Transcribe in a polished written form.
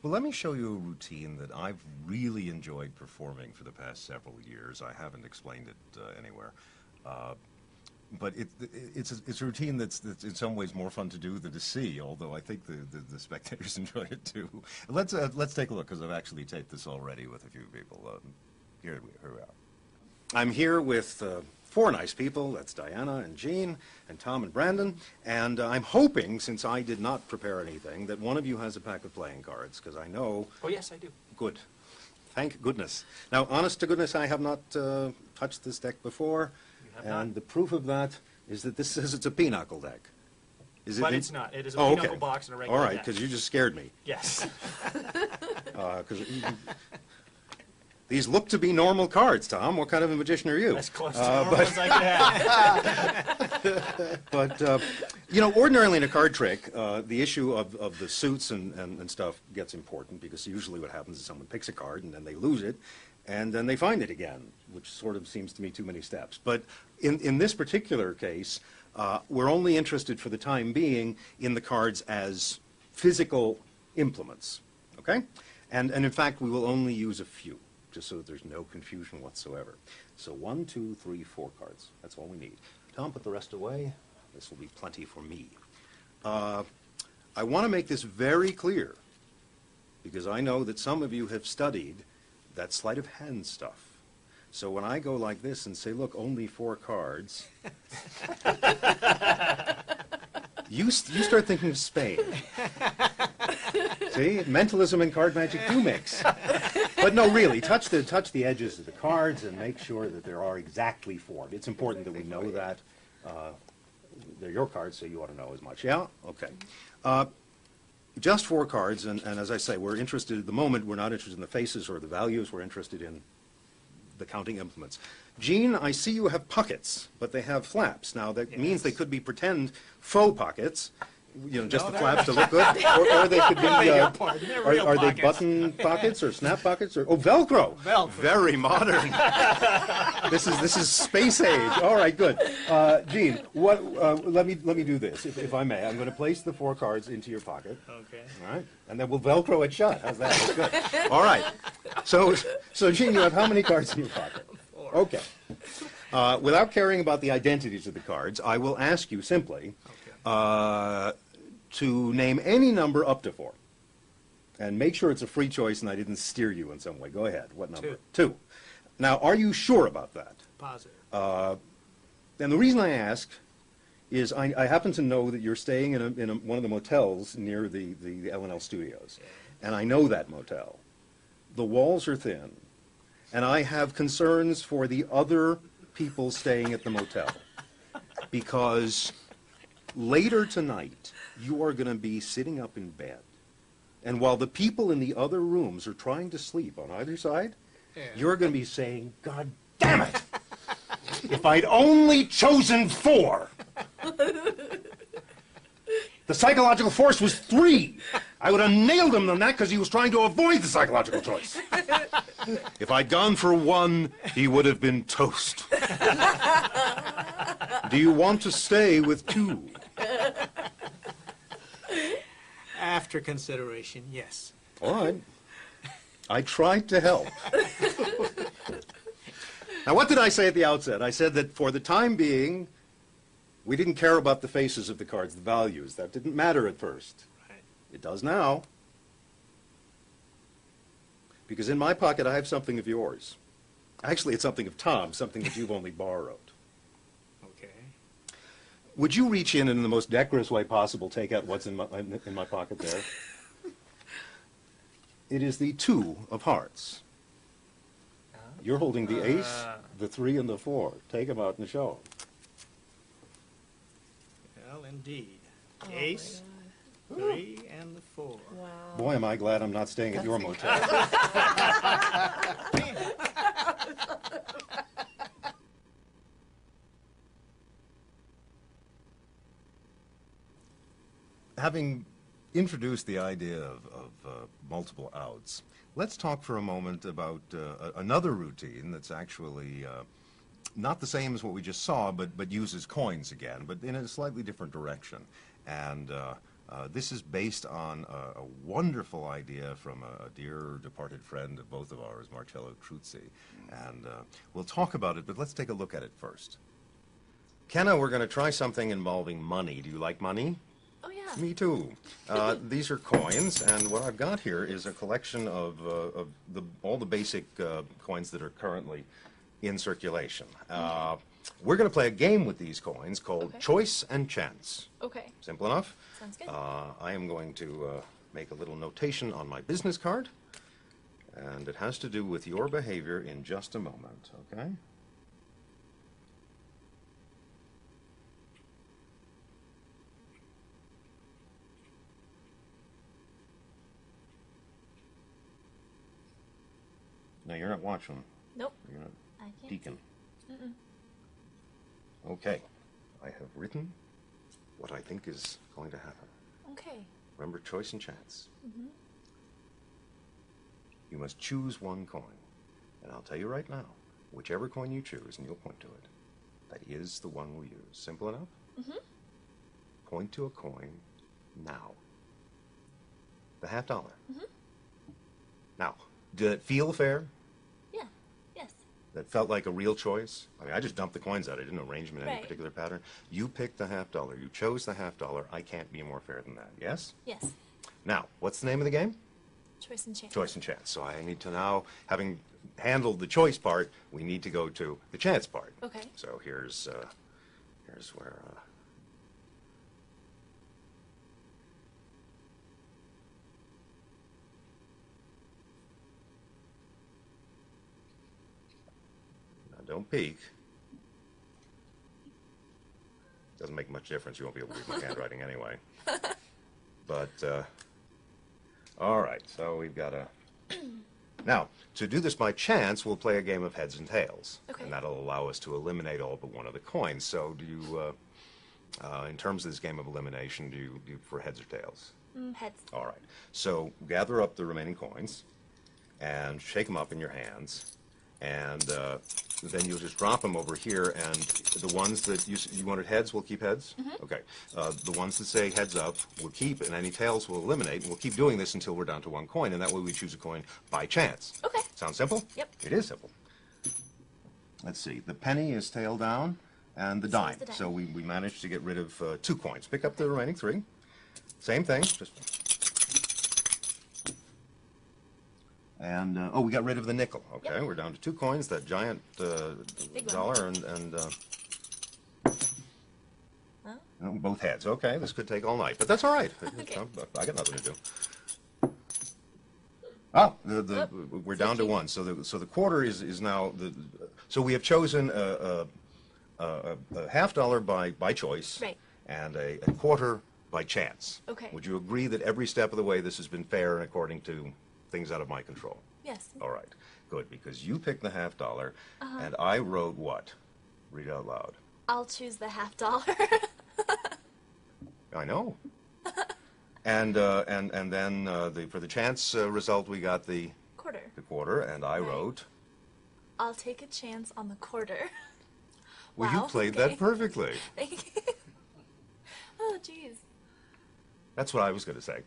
Well, let me show you a routine that I've really enjoyed performing for the past several years. I haven't explained it anywhere. But it's a routine that's in some ways more fun to do than to see, although I think the spectators enjoy it too. Let's take a look, because I've actually taped this already with a few people. Here we are. I'm here with four nice people. That's Diana and Jean and Tom and Brandon. And I'm hoping, since I did not prepare anything, that one of you has a pack of playing cards, because I know... Oh, yes, I do. Good. Thank goodness. Now, honest to goodness, I have not touched this deck before. And the proof of that is that this says it's a pinochle deck. Is it? But it's not. It is a pinochle box and a regular deck. All right, because you just scared me. Yes. These look to be normal cards, Tom. What kind of a magician are you? As close to normal as I can have. But, you know, ordinarily in a card trick, the issue of the suits and stuff gets important, because usually what happens is someone picks a card and then they lose it, and then they find it again, which sort of seems to me too many steps. But in this particular case, we're only interested for the time being in the cards as physical implements, okay? And in fact, we will only use a few, just so that there's no confusion whatsoever. So 1, 2, 3, 4 cards. That's all we need. Tom, put the rest away. This will be plenty for me. I want to make this very clear, because I know that some of you have studied that sleight of hand stuff. So when I go like this and say, look, only 4 cards, you start thinking of Spain. See, mentalism and card magic do mix. But no, really, touch the edges of the cards and make sure that there are exactly 4. It's important that we know that. They're your cards, so you ought to know as much. Yeah? Okay. Just 4 cards, and as I say, we're interested at the moment, we're not interested in the faces or the values, we're interested in the counting implements. Jean, I see you have pockets, but they have flaps. Now, that means they could be pretend faux pockets, you know, just the flaps to look good, or they could be, are they button pockets or snap pockets, or, oh, Velcro. Velcro. Very modern. This is space age. All right, good. Jean, let me do this, if I may. I'm going to place the 4 cards into your pocket. Okay. All right, and then we'll Velcro it shut. How's that? That's good. All right. So Jean, you have how many cards in your pocket? 4. Okay. Without caring about the identities of the cards, I will ask you simply to name any number up to 4. And make sure it's a free choice and I didn't steer you in some way. Go ahead. What number? 2. Now, are you sure about that? Positive. And the reason I ask is I happen to know that you're staying in one of the motels near the L&L studios. Yeah. And I know that motel. The walls are thin. And I have concerns for the other people staying at the motel. Because later tonight, you are going to be sitting up in bed. And while the people in the other rooms are trying to sleep on either side, you're going to be saying, God damn it! If I'd only chosen 4! The psychological force was 3! I would have nailed him on that because he was trying to avoid the psychological choice. If I'd gone for 1, he would have been toast. Do you want to stay with 2? After consideration, yes. All right. I tried to help. Now, what did I say at the outset? I said that for the time being, we didn't care about the faces of the cards, the values. That didn't matter at first. Right. It does now. Because in my pocket, I have something of yours. Actually, it's something of Tom's, something that you've only borrowed. Okay. Would you reach in and in the most decorous way possible, take out what's in my pocket there? It is the 2 of hearts. You're holding the ace, the 3, and the 4. Take them out and show them. Well, indeed. The ace, 3, and the 4. Wow. Boy, am I glad I'm not staying at your motel. Having introduced the idea of multiple outs, let's talk for a moment about another routine that's actually not the same as what we just saw, but uses coins again, but in a slightly different direction. And This is based on a wonderful idea from a dear departed friend of both of ours, Marcello Truzzi. And we'll talk about it, but let's take a look at it first. Kenna, we're going to try something involving money. Do you like money? Oh, yeah. Me too. These are coins, and what I've got here is a collection of all the basic coins that are currently in circulation. We're going to play a game with these coins called Choice and Chance. Okay. Simple enough? Sounds good. I am going to make a little notation on my business card, and it has to do with your behavior in just a moment, okay? No, you're not watching. Nope. You're not I can't. peeking. Mm-mm. Okay. I have written what I think is going to happen. Okay. Remember, choice and chance. Mm-hmm. You must choose one coin. And I'll tell you right now, whichever coin you choose, and you'll point to it, that is the one we'll use. Simple enough? Mm-hmm. Point to a coin now. The $50. Mm-hmm. Now, did it feel fair? Yeah. Yes. That felt like a real choice? I mean, I just dumped the coins out. I didn't arrange them in any Right. particular pattern. You picked the $50. You chose the $50. I can't be more fair than that. Yes? Yes. Now, what's the name of the game? Choice and chance. Choice and chance. So I need to now, having handled the choice part, we need to go to the chance part. Okay. So here's where. Now don't peek. Doesn't make much difference. You won't be able to read my handwriting anyway. But all right. So we've got a. Now, to do this by chance, we'll play a game of heads and tails. Okay. And that'll allow us to eliminate all but one of the coins. So do you, in terms of this game of elimination, do you for heads or tails? Heads. All right. So gather up the remaining coins and shake them up in your hands. And then you'll just drop them over here. And the ones that you wanted heads, we'll keep heads? Mm-hmm. Okay. The ones that say heads up, we'll keep, and any tails we'll eliminate. And we'll keep doing this until we're down to one coin. And that way we choose a coin by chance. Okay. Sound simple? Yep. It is simple. Let's see. The penny is tail down, and the So dime. is the dime. So we managed to get rid of 2 coins. Pick up the remaining 3. Same thing. And oh, we got rid of the nickel. Okay, Yep. we're down to 2 coins. That giant Big one. dollar and Huh? both heads. Okay, this could take all night, but that's all right. Okay. I got nothing to do. Oh, we're down to cheap. 1. So the quarter is now so we have chosen a $50 by choice, Right. and a quarter by chance. Okay. Would you agree that every step of the way this has been fair and according to things out of my control? Yes. All right, good, because you picked the $50, Uh-huh. and I wrote what? Read out loud. I'll choose the $50. I know. And then for the chance result, we got the Quarter. quarter, and I Right. wrote. I'll take a chance on the quarter. Well, Wow, you played okay. that perfectly. Thank you. Oh, jeez. That's what I was going to say.